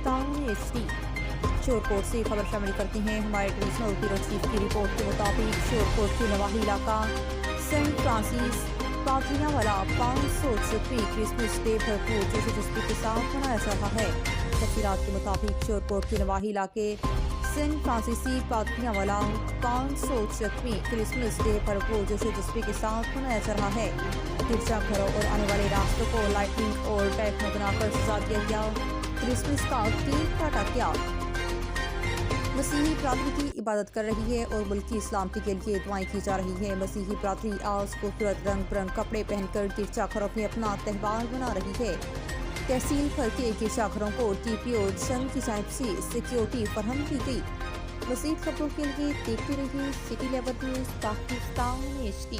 Pakistan HD شور کوٹ سے خبر شامل کرتے ہیں ہمارے ڈویژنل بیورو چیف کی رپورٹ کے مطابق شور کوٹ کے نواحی علاقہ سینٹ فرانسس پادریاں والا 536ویں کرسمس ڈے بھرپور جوش و جذبے کے ساتھ منایا جا رہا ہے۔ تفصیلات کے مطابق شور کوٹ کے نواحی علاقے سینٹ فرانسیسی پادریاں والا 536ویں کرسمس ڈے بھرپور جوش و جذبے کے ساتھ منایا جا رہا ہے۔ گرجا گھروں اور آنے والے راستوں کو لائٹنگ اور ڈیکور بنا کر سجا دیا گیا۔ کرسمس کا کیک کاٹا گیا۔ مسیحی برادری کی عبادت کر رہی ہے اور ملک کی سلامتی کے لیے دعائیں کی جا رہی ہیں۔ مسیحی برادری آج خوبصورت رنگ برنگ کپڑے پہن کر گرجا گھروں میں اپنا تہوار منا رہی ہے۔ تحصیل بھر کے گرجا گھروں کو TP اور جنگ کی جانب سے سیکیورٹی فراہم کی گئی۔ مزید خبروں کے لیے دیکھتے رہیے city level news Pakistan HD۔